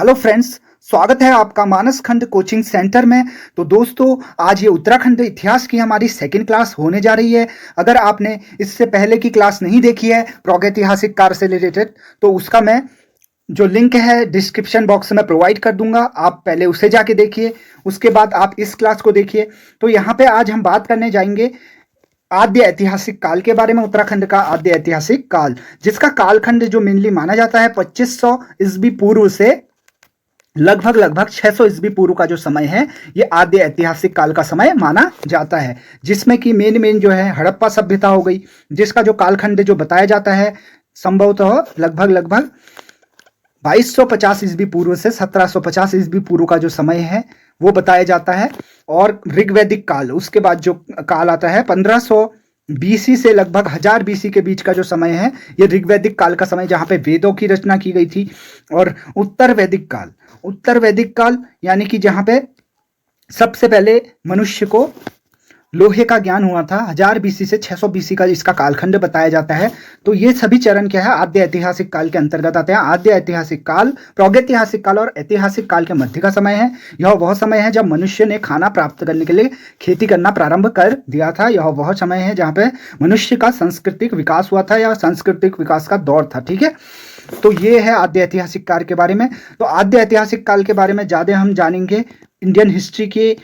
Hello friends, स्वागत है आपका मानस खंड कोचिंग सेंटर में। तो दोस्तों, आज ये उत्तराखंड इतिहास की हमारी सेकंड क्लास होने जा रही है। अगर आपने इससे पहले की क्लास नहीं देखी है प्रागैतिहासिक काल से रिलेटेड, तो उसका मैं जो लिंक है डिस्क्रिप्शन बॉक्स में प्रोवाइड कर दूंगा। आप पहले उसे जाके देखिए, उसके बाद आप इस क्लास को देखिए। तो यहाँ पे आज हम बात करने जाएंगे आद्य ऐतिहासिक काल के बारे में। उत्तराखंड का आद्य ऐतिहासिक काल, जिसका कालखंड जो मेनली माना जाता है 2500 ईस्वी पूर्व से लगभग 600 ईस्वी पूर्व का जो समय है, ये आद्य ऐतिहासिक काल का समय माना जाता है। जिसमें कि मेन जो है हड़प्पा सभ्यता हो गई, जिसका जो कालखंड जो बताया जाता है संभवतः लगभग 2250 ईस्वी पूर्व से 1750 ईस्वी पूर्व का जो समय है वो बताया जाता है। और ऋग्वैदिक काल, उसके बाद जो काल आता है 1500 बीसी से लगभग 1000 बीसी के बीच का जो समय है, ये ऋग्वैदिक काल का समय, जहाँ पे वेदों की रचना की गई थी। और उत्तर वैदिक काल यानी कि जहाँ पे सबसे पहले मनुष्य को लोहे का ज्ञान हुआ था, 1000 बीसी से 600 बीसी का इसका कालखंड बताया जाता है। तो ये सभी चरण क्या है, आद्य ऐतिहासिक काल के अंतर्गत आते हैं। आद्य ऐतिहासिक काल प्रागैतिहासिक काल और ऐतिहासिक काल के मध्य का समय है। यह वह समय है जब मनुष्य ने खाना प्राप्त करने के लिए खेती करना प्रारंभ कर दिया था। यह वह समय है जहाँ पे मनुष्य का सांस्कृतिक विकास हुआ था, या सांस्कृतिक विकास का दौर था। ठीक है, तो ये है आद्य ऐतिहासिक काल के बारे में। तो आद्य ऐतिहासिक काल के बारे में ज़्यादा हम जानेंगे इंडियन हिस्ट्री के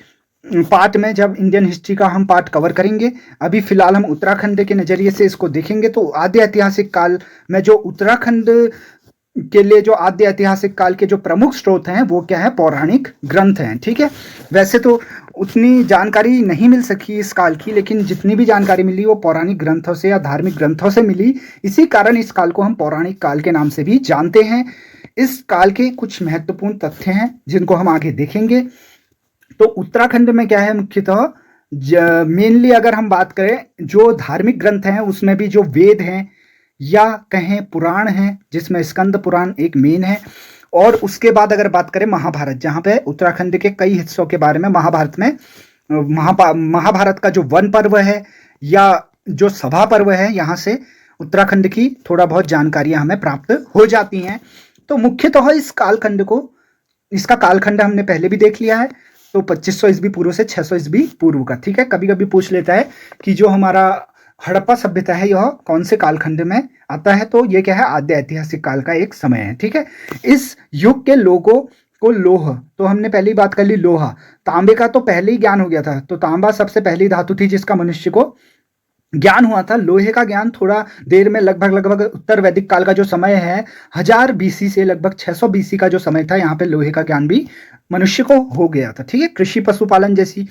पार्ट में, जब इंडियन हिस्ट्री का हम पार्ट कवर करेंगे। अभी फिलहाल हम उत्तराखंड के नज़रिए से इसको देखेंगे। तो आद्य ऐतिहासिक काल में जो उत्तराखंड के लिए जो आद्य ऐतिहासिक काल के जो प्रमुख स्रोत हैं वो क्या है, पौराणिक ग्रंथ हैं। ठीक है, वैसे तो उतनी जानकारी नहीं मिल सकी इस काल की, लेकिन जितनी भी जानकारी मिली वो पौराणिक ग्रंथों से या धार्मिक ग्रंथों से मिली। इसी कारण इस काल को हम पौराणिक काल के नाम से भी जानते हैं। इस काल के कुछ महत्वपूर्ण तथ्य हैं जिनको हम आगे देखेंगे। तो उत्तराखंड में क्या है, मुख्यतः मेनली अगर हम बात करें जो धार्मिक ग्रंथ हैं, उसमें भी जो वेद हैं या कहें पुराण हैं, जिसमें स्कंद पुराण एक मेन है। और उसके बाद अगर बात करें महाभारत, जहाँ पे उत्तराखंड के कई हिस्सों के बारे में महाभारत में महाभारत का जो वन पर्व है या जो सभा पर्व है, यहाँ से उत्तराखंड की थोड़ा बहुत जानकारियां हमें प्राप्त हो जाती हैं। तो मुख्यतः इस कालखंड को, इसका कालखंड हमने पहले भी देख लिया है। तो 2500 ईस्वी पूर्व से 600 ईस्वी पूर्व का। ठीक है, कभी कभी पूछ लेता है कि जो हमारा हड़प्पा सभ्यता है यह कौन से कालखंड में आता है, तो ये क्या है, आद्य ऐतिहासिक काल का एक समय है। ठीक है, इस युग के लोगों को लौह, तो हमने पहली बात कर ली लोहा, तांबे का तो पहले ही ज्ञान हो गया था। तो तांबा सबसे पहली धातु थी जिसका मनुष्य को ज्ञान हुआ था। लोहे का ज्ञान थोड़ा देर में लगभग उत्तर वैदिक काल का जो समय है 1000 बीसी से लगभग 600 बीसी का जो समय था, यहाँ पे लोहे का ज्ञान भी मनुष्य को हो गया था। ठीक है, कृषि पशुपालन जैसी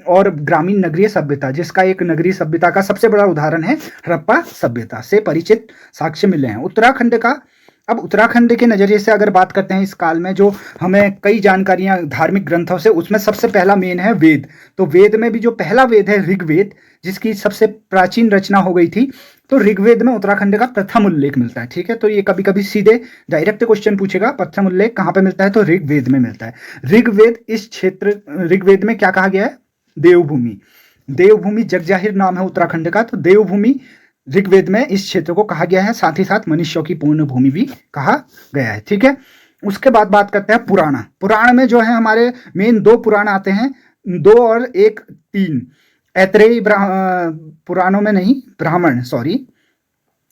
और ग्रामीण नगरीय सभ्यता, जिसका एक नगरीय सभ्यता का सबसे बड़ा उदाहरण है हड़प्पा सभ्यता, से परिचित साक्ष्य मिले हैं उत्तराखंड का। अब उत्तराखंड के नज़रिए से अगर बात करते हैं इस काल में, जो हमें कई जानकारियां धार्मिक ग्रंथों से, उसमें सबसे पहला मेन है वेद। तो वेद में भी जो पहला वेद है ऋग्वेद, जिसकी सबसे प्राचीन रचना हो गई थी, तो ऋग्वेद में उत्तराखंड का प्रथम उल्लेख मिलता है। ठीक है, तो ये कभी कभी सीधे डायरेक्ट क्वेश्चन पूछेगा, प्रथम उल्लेख कहाँ पे मिलता है, तो ऋग्वेद में मिलता है। ऋग्वेद में क्या कहा गया है, देवभूमि जगजाहिर नाम है उत्तराखंड का। तो देवभूमि ऋग्वेद में इस क्षेत्र को कहा गया है, साथ ही साथ मनुष्यों की पूर्ण भूमि भी कहा गया है। ठीक है, उसके बाद बात करते हैं पुराण में जो है हमारे मेन 2 पुराण आते हैं, 2 और 1 3 ऐतरेय पुराणों में नहीं, ब्राह्मण, सॉरी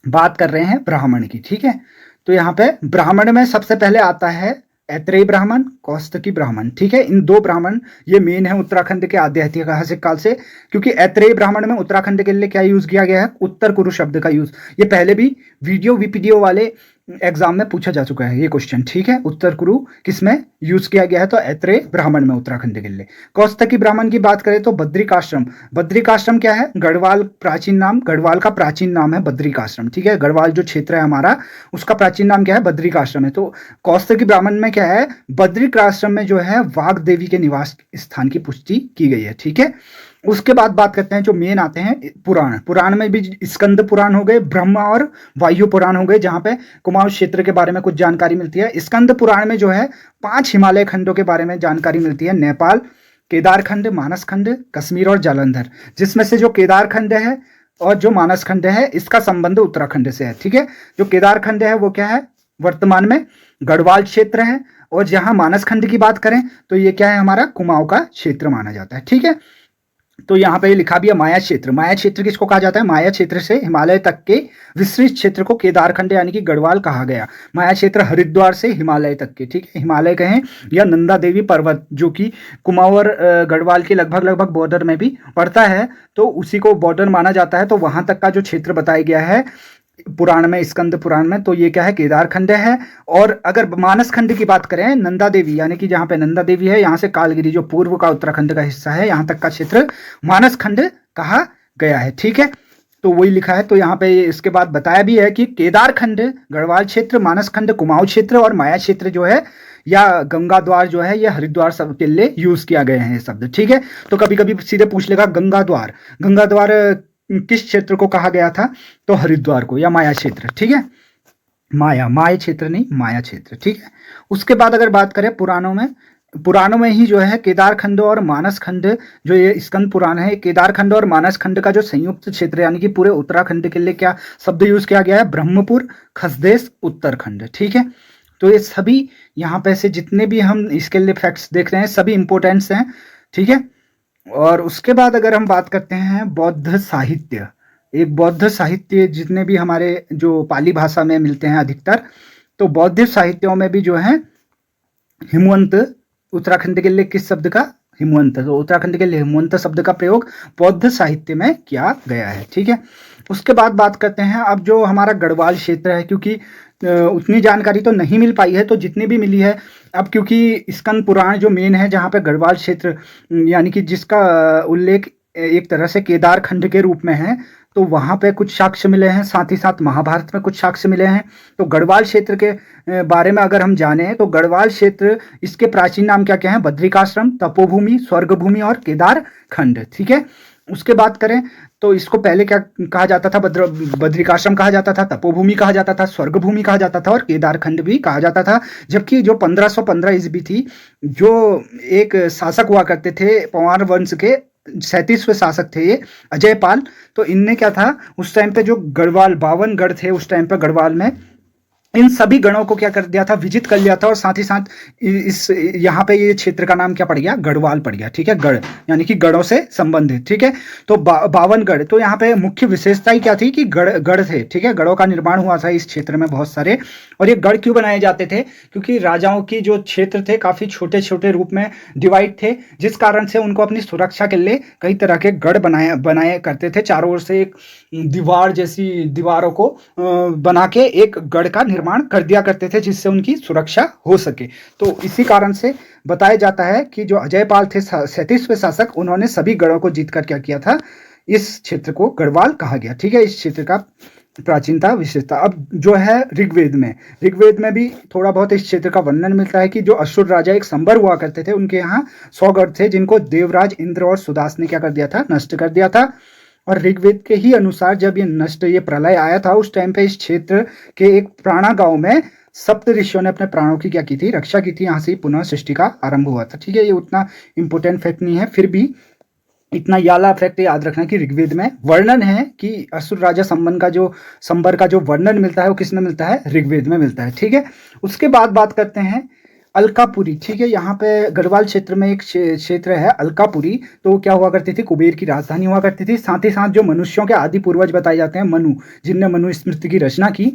बात कर रहे हैं ब्राह्मण की। ठीक है, तो यहाँ पे ब्राह्मण में सबसे पहले आता है ऐतरेय ब्राह्मण, कौस्तकी ब्राह्मण। ठीक है, इन 2 ब्राह्मण ये मेन है उत्तराखंड के आद्य ऐतिहासिक काल से, क्योंकि ऐतरेय ब्राह्मण में उत्तराखंड के लिए क्या यूज किया गया है, उत्तर कुरु शब्द का यूज। ये पहले भी वीपीडीओ वाले एग्जाम में पूछा जा चुका है ये क्वेश्चन। ठीक है, उत्तर कुरु किसमें यूज किया गया है, तो ऐतरेय ब्राह्मण में उत्तराखंड के लिए। कौस्तकी ब्राह्मण की बात करें तो बद्रिकाश्रम क्या है, गढ़वाल का प्राचीन नाम है बद्रिकाश्रम। ठीक है, गढ़वाल जो क्षेत्र है हमारा, उसका प्राचीन नाम क्या है, बद्रिकाश्रम है। तो कौस्तकी ब्राह्मण में क्या है, बद्रिकाश्रम में जो है वाग देवी के निवास स्थान की पुष्टि की गई है। ठीक है, उसके बाद बात करते हैं जो मेन आते हैं पुराण में भी स्कंद पुराण हो गए, ब्रह्म और वायु पुराण हो गए, जहाँ पे कुमाऊं क्षेत्र के बारे में कुछ जानकारी मिलती है। स्कंद पुराण में जो है 5 हिमालय खंडों के बारे में जानकारी मिलती है, नेपाल, केदार खंड, मानस खंड, कश्मीर और जालंधर, जिसमें से जो केदार खंड है और जो मानस खंड है इसका संबंध उत्तराखंड से है। ठीक है, जो केदार खंड है वो क्या है, वर्तमान में गढ़वाल क्षेत्र है। और जहां मानस खंड की बात करें तो ये क्या है, हमारा कुमाऊं का क्षेत्र माना जाता है। ठीक है, तो यहाँ पे लिखा भी है माया क्षेत्र। माया क्षेत्र किसको कहा जाता है? माया क्षेत्र से हिमालय तक के विस्तृत क्षेत्र को केदारखंड यानी कि गढ़वाल कहा गया। माया क्षेत्र हरिद्वार से हिमालय तक के, ठीक है, हिमालय कहें या नंदा देवी पर्वत जो कि कुमाऊं और गढ़वाल के लगभग लगभग बॉर्डर में भी पड़ता है, तो उसी को बॉर्डर माना जाता है। तो वहां तक का जो क्षेत्र बताया गया है पुराण में, स्कंद पुराण में, तो ये क्या है, केदारखंड है। और अगर मानस खंड की बात करें, नंदा देवी यानी कि जहां पे नंदा देवी है, यहां से कालगिरी जो पूर्व का उत्तराखंड का हिस्सा है, यहां तक का क्षेत्र मानस खंड कहा गया है। ठीक है, तो वही लिखा है। तो यहाँ पे इसके बाद बताया भी है कि केदारखंड, गढ़वाल क्षेत्र, मानस खंड, कुमाऊं क्षेत्र और माया क्षेत्र जो है या गंगा द्वार जो है, ये हरिद्वार सब के लिए यूज किया गए हैं ये शब्द। ठीक है, तो कभी कभी सीधे पूछ लेगा गंगा द्वार, गंगा द्वार किस क्षेत्र को कहा गया था? तो हरिद्वार को, या माया क्षेत्र। ठीक है, माया क्षेत्र नहीं, माया क्षेत्र। ठीक है, उसके बाद अगर बात करें पुराणों में ही जो है केदारखंड और मानस खंड, जो ये स्कंद पुराण है, केदारखंड और मानस खंड का जो संयुक्त क्षेत्र यानी कि पूरे उत्तराखंड के लिए क्या शब्द यूज किया गया है? ब्रह्मपुर, खसदेश, उत्तरखंड। ठीक है, तो ये सभी यहाँ पे से जितने भी हम इसके लिए फैक्ट्स देख रहे हैं सभी इंपोर्टेंट्स हैं। ठीक है, और उसके बाद अगर हम बात करते हैं बौद्ध साहित्य, एक बौद्ध साहित्य जितने भी हमारे जो पाली भाषा में मिलते हैं अधिकतर, तो बौद्ध साहित्यों में भी जो है हिमवंत, उत्तराखंड के लिए किस शब्द का? हिमवंत। तो उत्तराखंड के लिए हिमवंत शब्द का प्रयोग बौद्ध साहित्य में किया गया है। ठीक है, उसके बाद बात करते हैं अब जो हमारा गढ़वाल क्षेत्र है, क्योंकि उतनी जानकारी तो नहीं मिल पाई है, तो जितनी भी मिली है अब, क्योंकि स्कंद पुराण जो मेन है जहाँ पे गढ़वाल क्षेत्र यानी कि जिसका उल्लेख एक तरह से केदार खंड के रूप में है, तो वहाँ पे कुछ साक्ष्य मिले हैं, साथ ही साथ महाभारत में कुछ साक्ष्य मिले हैं। तो गढ़वाल क्षेत्र के बारे में अगर हम जाने तो गढ़वाल क्षेत्र, इसके प्राचीन नाम क्या क्या है? बद्रिकाश्रम, तपोभूमि, स्वर्गभूमि और केदार खंड। ठीक है, उसके बात करें तो इसको पहले क्या कहा जाता था? बद्रिकाश्रम कहा जाता था, तपोभूमि कहा जाता था, स्वर्गभूमि कहा जाता था और केदारखंड भी कहा जाता था। जबकि जो 1515 ईस्वी थी, जो एक शासक हुआ करते थे पवार वंश के, 37वें शासक थे ये अजयपाल, तो इनने क्या था उस टाइम पे, जो गढ़वाल 52 गढ़ थे उस टाइम पे गढ़वाल में, इन सभी गणों को क्या कर दिया था? विजिट कर लिया था। और साथ ही साथ इस यहाँ पे ये क्षेत्र का नाम क्या पड़ गया? गढ़वाल पड़ गया। ठीक है, गढ़ यानी कि गढ़ों से संबंधित। ठीक है, तो 52 गढ़। तो यहाँ पे मुख्य विशेषता ही क्या थी कि गढ़ थे। ठीक है, गढ़ों का निर्माण हुआ था इस क्षेत्र में बहुत सारे। और ये गढ़ क्यों बनाए जाते थे? क्योंकि राजाओं की जो क्षेत्र थे काफी छोटे छोटे रूप में डिवाइड थे, जिस कारण से उनको अपनी सुरक्षा के लिए कई तरह के गढ़ बनाए करते थे। चारों ओर से एक दीवार जैसी दीवारों को बना के एक गढ़ का निर्माण कर दिया करते थे, जिससे उनकी सुरक्षा हो सके। तो इसी कारण से बताया जाता है कि जो अजयपाल थे 37वें शासक, उन्होंने सभी गढ़ों को जीतकर क्या किया था? इस क्षेत्र को गढ़वाल कहा गया। ठीक है, इस क्षेत्र का प्राचीनता विशेषता। अब जो है ऋग्वेद में भी थोड़ा बहुत इस क्षेत्र का वर्णन मिलता है कि जो असुर राजा एक संबर हुआ करते थे, उनके यहाँ 100 गढ़ थे, जिनको देवराज इंद्र और सुदास ने क्या कर दिया था? नष्ट कर दिया था। और ऋग्वेद के ही अनुसार जब ये प्रलय आया था, उस टाइम पे इस क्षेत्र के एक प्राणा गांव में सप्त ऋषियों ने अपने प्राणों की क्या की थी? रक्षा की थी। यहाँ से पुनः सृष्टि का आरंभ हुआ था। ठीक है, ये उतना इंपोर्टेंट फैक्ट नहीं है, फिर भी इतना याला फैक्ट याद रखना कि ऋग्वेद में वर्णन है कि असुर राजा संबर का जो वर्णन मिलता है वो किसमें मिलता है? ऋग्वेद में मिलता है। ठीक है, उसके बाद बात करते हैं अलकापुरी। ठीक है, यहाँ पे गढ़वाल क्षेत्र में एक क्षेत्र है अलकापुरी। तो क्या हुआ करती थी? कुबेर की राजधानी हुआ करती थी। साथ ही साथ जो मनुष्यों के आदि पूर्वज बताए जाते हैं, मनु, जिनने मनुस्मृति की रचना की,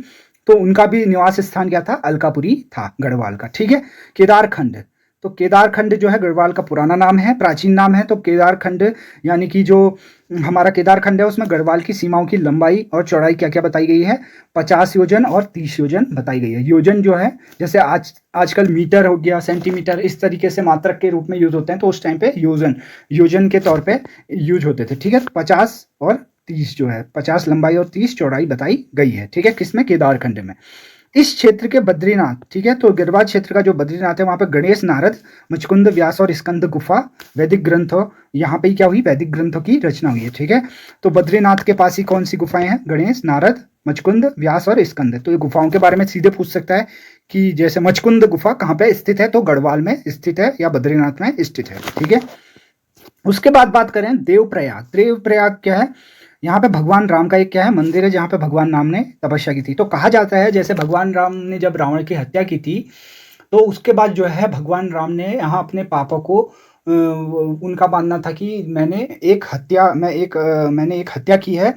तो उनका भी निवास स्थान क्या था? अलकापुरी था गढ़वाल का। ठीक है, केदारखंड। तो केदारखंड जो है गढ़वाल का पुराना नाम है, प्राचीन नाम है। तो केदारखंड यानी कि जो हमारा केदारखंड है उसमें गढ़वाल की सीमाओं की लंबाई और चौड़ाई क्या क्या बताई गई है? 50 योजन और 30 योजन बताई गई है। योजन जो है जैसे आजकल मीटर हो गया, सेंटीमीटर, इस तरीके से मात्रक के रूप में यूज होते हैं, तो उस टाइम पे योजन के तौर पे यूज होते थे। ठीक है, 50 और 30 जो है, 50 लंबाई और 30 चौड़ाई बताई गई है। ठीक है, किसमें? केदारखंड में। इस क्षेत्र के बद्रीनाथ, ठीक है, तो गढ़वाल क्षेत्र का जो बद्रीनाथ है वहां पे गणेश, नारद, मुचकुंद, व्यास और स्कंद गुफा वैदिक ग्रंथों, यहाँ पे क्या हुई? वैदिक ग्रंथों की रचना हुई है। ठीक है, तो बद्रीनाथ के पास ही कौन सी गुफाएं हैं? गणेश, नारद, मुचकुंद, व्यास और स्कंद। तो ये गुफाओं के बारे में सीधे पूछ सकता है कि जैसे मुचकुंद गुफा कहाँ पे स्थित है? तो गढ़वाल में स्थित है या बद्रीनाथ में स्थित है। ठीक है, उसके बाद बात करें देवप्रयाग। देवप्रयाग क्या है? यहाँ पे भगवान राम का एक क्या है मंदिर है, जहाँ पे भगवान राम ने तपस्या की थी। तो कहा जाता है जैसे भगवान राम ने जब रावण की हत्या की थी, तो उसके बाद जो है भगवान राम ने यहाँ अपने पापा को उनका मानना था कि मैंने एक हत्या की है।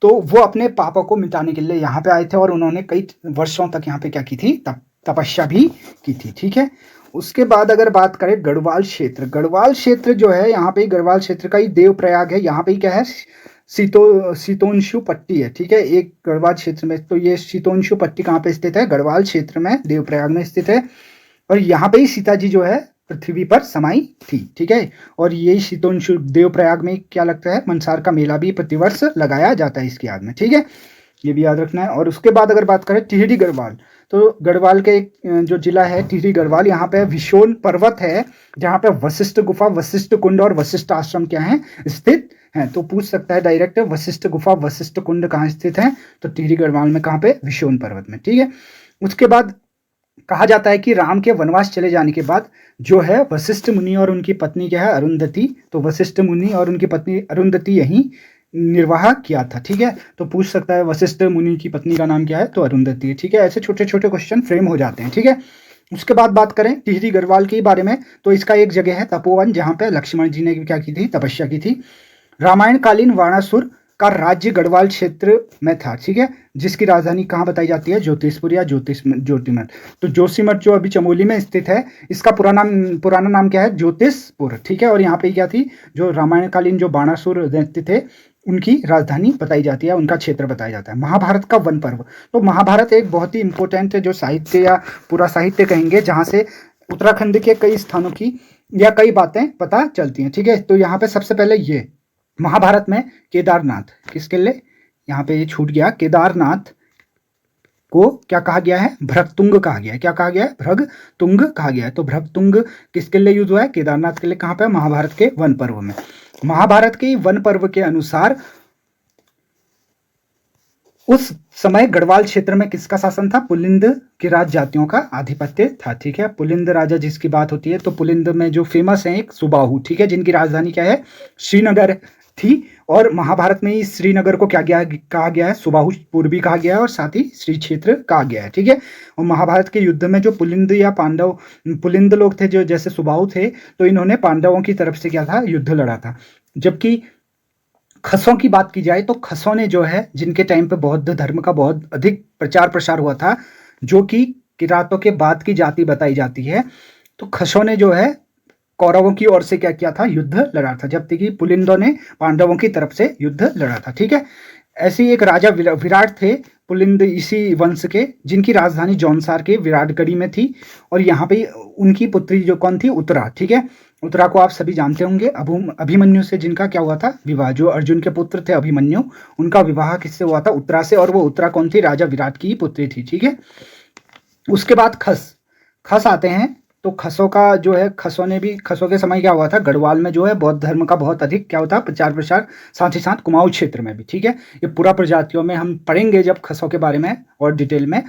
तो वो अपने पापा को मिटाने के लिए यहाँ पे आए थे और उन्होंने कई वर्षों तक यहाँ पे क्या की थी, तपस्या भी की थी। ठीक है। उसके बाद अगर बात करें गढ़वाल क्षेत्र, गढ़वाल क्षेत्र जो है यहाँ पे गढ़वाल क्षेत्र का ही देवप्रयाग है। यहाँ पे क्या है, शीतोंशु पट्टी है। ठीक है, एक गढ़वाल क्षेत्र में। तो ये शीतोंशु पट्टी कहाँ पे स्थित है? गढ़वाल क्षेत्र में, देवप्रयाग में स्थित है। और यहाँ पे ही सीता जी जो है पृथ्वी पर समाई थी। ठीक है। और यही शीतोंशु देवप्रयाग में क्या लगता है, मनसार का मेला भी प्रतिवर्ष लगाया जाता है इसकी याद में। ठीक है, ये भी याद रखना है। और उसके बाद अगर बात करें टिहरी गढ़वाल, तो गढ़वाल के एक जो जिला है टिहरी गढ़वाल, यहाँ पे विशोन पर्वत है, जहाँ पे वशिष्ठ गुफा, वशिष्ठ कुंड और वशिष्ठ आश्रम क्या है, स्थित है। तो पूछ सकता है डायरेक्ट, वशिष्ठ गुफा वशिष्ठ कुंड कहाँ स्थित है? तो टिहरी गढ़वाल में। कहाँ पे? विशोन पर्वत में। ठीक है। उसके बाद कहा जाता है कि राम के वनवास चले जाने के बाद जो है वशिष्ठ मुनि और उनकी पत्नी क्या है, अरुंधति। तो वशिष्ठ मुनि और उनकी पत्नी अरुंधति यहीं निर्वाह किया था। ठीक है। तो पूछ सकता है वशिष्ठ मुनि की पत्नी का नाम क्या है? तो अरुंधति है। ठीक है। ऐसे छोटे छोटे क्वेश्चन फ्रेम हो जाते हैं। ठीक है। उसके बाद बात करें टिहरी गढ़वाल के बारे में, तो इसका एक जगह है तपोवन, जहाँ पे लक्ष्मण जी ने क्या की थी, तपस्या की थी। रामायण कालीन वाणासुर का राज्य गढ़वाल क्षेत्र में था। ठीक है, जिसकी राजधानी कहाँ बताई जाती है? ज्योतिषपुर या ज्योतिमठ। तो जोशीमठ जो अभी चमोली में स्थित है, इसका पुराना नाम क्या है? ज्योतिषपुर। ठीक है। और यहाँ पे क्या थी, जो रामायणकालीन जो बाणासुर दैत्य थे, उनकी राजधानी बताई जाती है, उनका क्षेत्र बताया जाता है। महाभारत का वन पर्व, तो महाभारत एक बहुत ही इंपॉर्टेंट जो साहित्य या पूरा साहित्य कहेंगे, जहाँ से उत्तराखंड के कई स्थानों की या कई बातें पता चलती हैं। ठीक है। तो यहाँ पे सबसे पहले ये महाभारत में केदारनाथ किसके लिए, यहाँ पे ये छूट गया, केदारनाथ को क्या कहा गया है? भ्रगतुंग कहा गया है। क्या कहा गया है? भ्रगतुंग कहा गया है। तो भ्रगतुंग किसके लिए यूज हुआ है? केदारनाथ के लिए। कहाँ पे? महाभारत के वन पर्व में। महाभारत के वन पर्व के अनुसार उस समय गढ़वाल क्षेत्र में किसका शासन था? पुलिंद की राज जातियों का आधिपत्य था। ठीक है। पुलिंद राजा जिसकी बात होती है, तो पुलिंद में जो फेमस है एक सुबाहु, ठीक है, जिनकी राजधानी क्या है? श्रीनगर थी। और महाभारत में ही श्रीनगर को क्या कहा गया है? सुबाहुपुर भी कहा गया है और साथ ही श्री क्षेत्र कहा गया है। ठीक है। और महाभारत के युद्ध में जो पुलिंद या पांडव, पुलिंद लोग थे जो जैसे सुबाहु थे, तो इन्होंने पांडवों की तरफ से क्या था? युद्ध लड़ा था। जबकि खसों की बात की जाए, तो खसों ने जो है, जिनके टाइम पे बौद्ध धर्म का बहुत अधिक प्रचार प्रसार हुआ था, जो कि किरातों के बाद की जाति बताई जाती है, तो खसों ने जो है कौरवों की ओर से क्या किया था? युद्ध लड़ा था। जबकि कि पुलिंदों ने पांडवों की तरफ से युद्ध लड़ा था। ठीक है। ऐसे एक राजा विराट थे पुलिंद इसी वंश के, जिनकी राजधानी जौनसार के विराटगढ़ी में थी। और यहाँ पे उनकी पुत्री जो कौन थी? उत्तरा। ठीक है। उत्तरा को आप सभी जानते होंगे, अभिमन्यु से जिनका क्या हुआ था? विवाह। जो अर्जुन के पुत्र थे अभिमन्यु, उनका विवाह किससे हुआ था? उत्तरा से। और वो उत्तरा कौन थी? राजा विराट की पुत्री थी। ठीक है। उसके बाद खस आते हैं। तो खसों का जो है, खसों के समय क्या हुआ था? गढ़वाल में जो है बौद्ध धर्म का बहुत अधिक क्या होता है? प्रचार प्रसार, साथ ही साथ कुमाऊं क्षेत्र में भी। ठीक है। ये पूरा प्रजातियों में हम पढ़ेंगे जब खसों के बारे में और डिटेल में।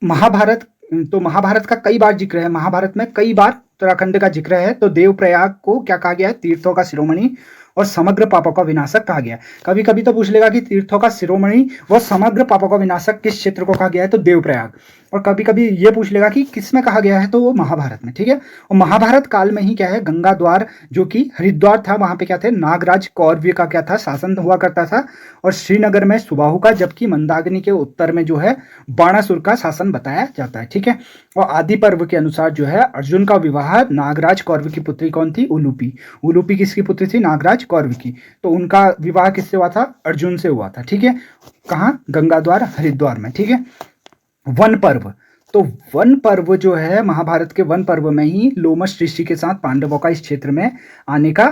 महाभारत, तो महाभारत का कई बार जिक्र है, महाभारत में कई बार उत्तराखंड का जिक्र है। तो देवप्रयाग को क्या कहा गया है? तीर्थों का शिरोमणि और समग्र पापों का विनाशक कहा गया है। कभी कभी तो पूछ लेगा कि तीर्थों का शिरोमणि व समग्र पापों का विनाशक किस क्षेत्र को कहा गया है? तो देवप्रयाग। और कभी कभी ये पूछ लेगा कि किस में कहा गया है? तो वो महाभारत में। ठीक है। और महाभारत काल में ही क्या है, गंगा द्वार जो कि हरिद्वार था, वहां पे क्या थे? नागराज कौरव्य का क्या था? शासन हुआ करता था। और श्रीनगर में सुबाहु का, जबकि मंदाकिनी के उत्तर में जो है बाणासुर का शासन बताया जाता है। ठीक है। और आदि पर्व के अनुसार जो है अर्जुन का विवाह नागराज कौरव की पुत्री कौन थी? उलूपी। उलूपी किसकी पुत्री थी? नागराज कौरव की। तो उनका विवाह किससे हुआ था? अर्जुन से हुआ था। ठीक है। कहाँ? गंगा द्वार हरिद्वार में। ठीक है। वन पर्व, तो वन पर्व जो है महाभारत के वन पर्व में ही लोमश ऋषि के साथ पांडवों का इस क्षेत्र में आने का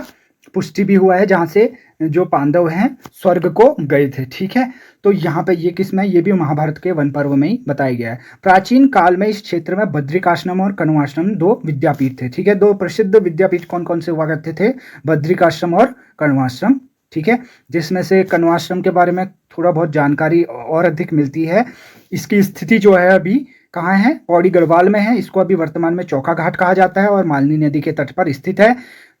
पुष्टि भी हुआ है, जहां से जो पांडव हैं स्वर्ग को गए थे। ठीक है। तो यहाँ पे ये किसमें? ये भी महाभारत के वन पर्व में ही बताया गया है। प्राचीन काल में इस क्षेत्र में बद्रिकाश्रम और कण्वाश्रम दो विद्यापीठ थे। ठीक है। दो प्रसिद्ध विद्यापीठ कौन कौन से हुआ करते थे? बद्रिकाश्रम और कण्वाश्रम। ठीक है। जिसमें से कण्वाश्रम के बारे में थोड़ा बहुत जानकारी और अधिक मिलती है। इसकी स्थिति जो है अभी कहाँ है? पौड़ी गढ़वाल में है। इसको अभी वर्तमान में चौका घाट कहा जाता है और मालनी नदी के तट पर स्थित है।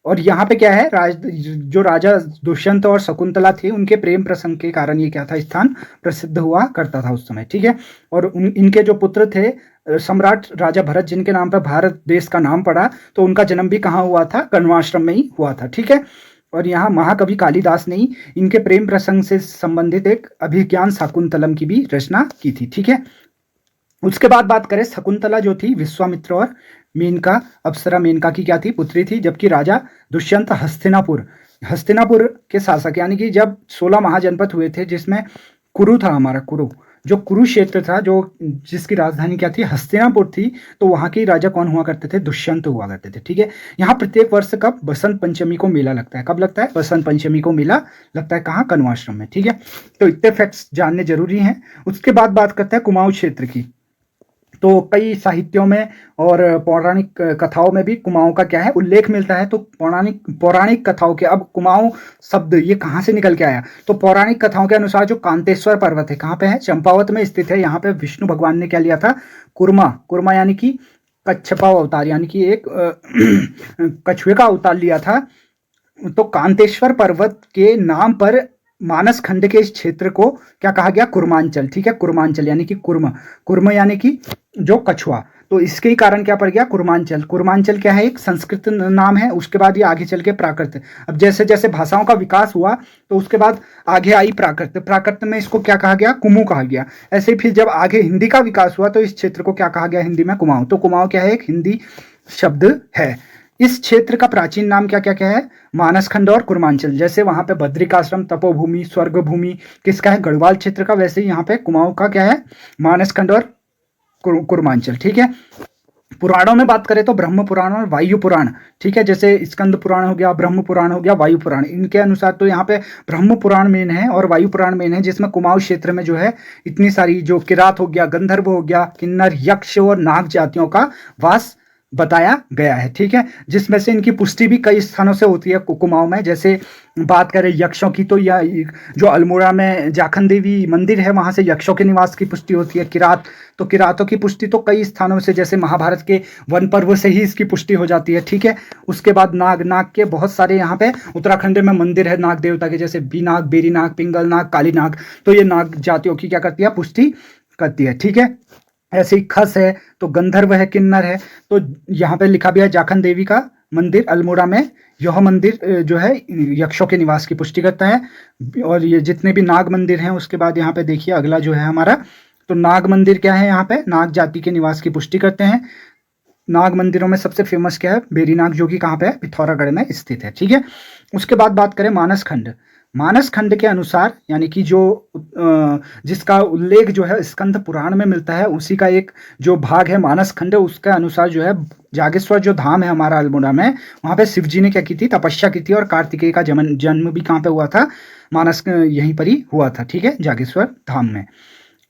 और यहाँ पे क्या है, जो राजा दुष्यंत और शकुंतला थे उनके प्रेम प्रसंग के कारण ये क्या था, स्थान प्रसिद्ध हुआ करता था उस समय, ठीक है। और इनके जो पुत्र थे सम्राट राजा भरत, जिनके नाम पर भारत देश का नाम पड़ा, तो उनका जन्म भी कहाँ हुआ था, कण्वाश्रम में ही हुआ था, ठीक है। और यहाँ महाकवि कालिदास ने इनके प्रेम प्रसंग से संबंधित एक अभिज्ञान शाकुंतलम की भी रचना की थी, ठीक है। उसके बाद बात करें, शकुंतला जो थी विश्वामित्र और मेनका, अप्सरा मेनका की क्या थी, पुत्री थी, जबकि राजा दुष्यंत हस्तिनापुर के शासक, यानी कि जब 16 महाजनपद हुए थे, जिसमें कुरु था, हमारा कुरु, जो कुरुक्षेत्र था, जो जिसकी राजधानी क्या थी, हस्तिनापुर थी, तो वहां के राजा कौन हुआ करते थे, दुष्यंत हुआ करते थे, ठीक है। यहाँ प्रत्येक वर्ष कब, बसंत पंचमी को मेला लगता है, कब लगता है, बसंत पंचमी को मेला लगता है, कहाँ, कण्वाश्रम में, ठीक है। तो इतने फैक्ट्स जानने जरूरी हैं। उसके बाद बात करते हैं कुमाऊं क्षेत्र की। तो कई साहित्यों में और पौराणिक कथाओं में भी कुमाऊं का क्या है, उल्लेख मिलता है। तो पौराणिक कथाओं के, अब कुमाऊं शब्द ये कहाँ से निकल के आया, तो पौराणिक कथाओं के अनुसार जो कांतेश्वर पर्वत है, कहाँ पे है, चंपावत में स्थित है। यहाँ पे विष्णु भगवान ने क्या लिया था, कुरमा यानी कि कच्छपा अवतार, यानी कि एक कछुए का अवतार लिया था। तो कांतेश्वर पर्वत के नाम पर मानस खंड के इस क्षेत्र को क्या कहा गया, कुर्मांचल, ठीक है। कुर्मांचल यानी कि कुर्म यानी कि जो कछुआ, तो इसके ही कारण क्या पड़ गया, कुर्मांचल क्या है, एक संस्कृत नाम है। उसके बाद ये आगे चल के प्राकृत, अब जैसे जैसे भाषाओं का विकास हुआ तो उसके बाद आगे आई प्राकृत में इसको क्या कहा गया, कुमू कहा गया। ऐसे ही फिर जब आगे हिंदी का विकास हुआ तो इस क्षेत्र को क्या कहा गया हिंदी में, कुमाऊं। तो कुमाऊं क्या है, एक हिंदी शब्द है। इस क्षेत्र का प्राचीन नाम क्या क्या क्या है, मानसखंड और कुर्मांचल। जैसे वहां पे बद्रिकाश्रम, तपोभूमि, स्वर्ग भूमि किसका है, गढ़वाल क्षेत्र का, वैसे ही यहाँ पे कुमाऊं का क्या है, मानसखंड और कुर्मांचल, ठीक है। पुराणों में बात करें तो ब्रह्म पुराण और वायु पुराण, ठीक है। जैसे स्कंद पुराण हो गया, ब्रह्म पुराण हो गया, वायु पुराण, इनके अनुसार तो यहाँ पे ब्रह्म पुराण मेन है और वायु पुराण मेन है, जिसमें कुमाऊं क्षेत्र में जो है इतनी सारी, जो किरात हो गया, गंधर्व हो गया, किन्नर, यक्ष और नाग जातियों का वास बताया गया है, ठीक है। जिसमें से इनकी पुष्टि भी कई स्थानों से होती है कुमाऊं में। जैसे बात करें यक्षों की, तो यह जो अल्मोड़ा में जाखन देवी मंदिर है, वहां से यक्षों के निवास की पुष्टि होती है। तो किरातों की पुष्टि तो कई स्थानों से, जैसे महाभारत के वन पर्व से ही इसकी पुष्टि हो जाती है, ठीक है। उसके बाद नाग के बहुत सारे यहाँ पे उत्तराखंड में मंदिर है नाग देवता के, जैसे बीनाग, बेरीनाग, पिंगल नाग, काली नाग। तो ये नाग जातियों की क्या करती है, पुष्टि करती है, ठीक है। ऐसे ही खस है, तो गंधर्व है, किन्नर है। तो यहाँ पे लिखा भी है जाखन देवी का मंदिर अल्मोड़ा में, यह मंदिर जो है यक्षों के निवास की पुष्टि करता है। और ये जितने भी नाग मंदिर हैं, उसके बाद यहाँ पे देखिए अगला जो है हमारा, तो नाग मंदिर क्या है, यहाँ पे नाग जाति के निवास की पुष्टि करते हैं। नाग मंदिरों में सबसे फेमस क्या है, बेरीनाग, जो कि कहाँ पे है, पिथौरागढ़ में स्थित है, ठीक है। उसके बाद बात करें मानस खंड के अनुसार, यानी कि जो जिसका उल्लेख जो है स्कंद पुराण में मिलता है, उसी का एक जो भाग है मानस खंड, उसके अनुसार जो है जागेश्वर जो धाम है हमारा अल्मोड़ा में, वहां पे शिव जी ने क्या की थी, तपस्या की थी। और कार्तिकेय का जन्म भी कहाँ पे हुआ था, मानस यहीं पर ही हुआ था, ठीक है, जागेश्वर धाम में।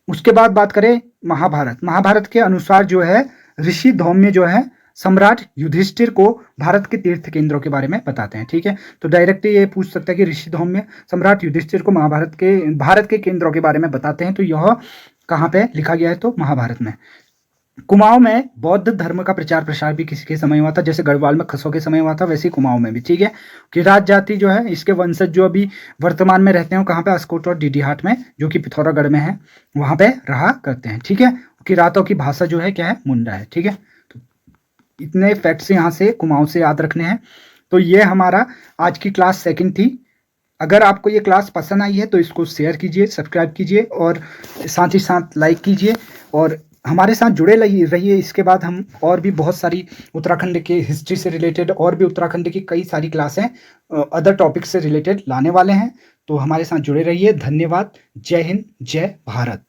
उसके बाद बात करें महाभारत के अनुसार जो है ऋषि धौम्य जो है सम्राट युधिष्ठिर को भारत के तीर्थ केंद्रों के बारे में बताते हैं, ठीक है। तो डायरेक्ट ये पूछ सकता है कि ऋषि धौम्य सम्राट युधिष्ठिर को भारत के केंद्रों के बारे में बताते हैं, तो यह कहाँ पे लिखा गया है, तो महाभारत में। कुमाऊं में बौद्ध धर्म का प्रचार प्रसार भी किसी के समय हुआ था, जैसे गढ़वाल में खसों के समय हुआ था, वैसे ही कुमाऊं में भी, ठीक है। किरात जाति जो है, इसके वंशज जो अभी वर्तमान में रहते हैं, कहाँ पे, अस्कोट और डीडीहाट में, जो कि पिथौरागढ़ में है, वहां पे रहा करते हैं, ठीक है। किरातों की भाषा जो है क्या है, मुंडा है, ठीक है। तो इतने फैक्ट्स यहाँ से कुमाऊं से याद रखने हैं। तो ये हमारा आज की क्लास सेकंड थी। अगर आपको ये क्लास पसंद आई है तो इसको शेयर कीजिए, सब्सक्राइब कीजिए और साथ ही साथ लाइक कीजिए और हमारे साथ जुड़े रहिए। इसके बाद हम और भी बहुत सारी उत्तराखंड के हिस्ट्री से रिलेटेड और भी उत्तराखंड की कई सारी क्लासें अदर टॉपिक से रिलेटेड लाने वाले हैं। तो हमारे साथ जुड़े रहिए। धन्यवाद। जय हिंद, जय भारत।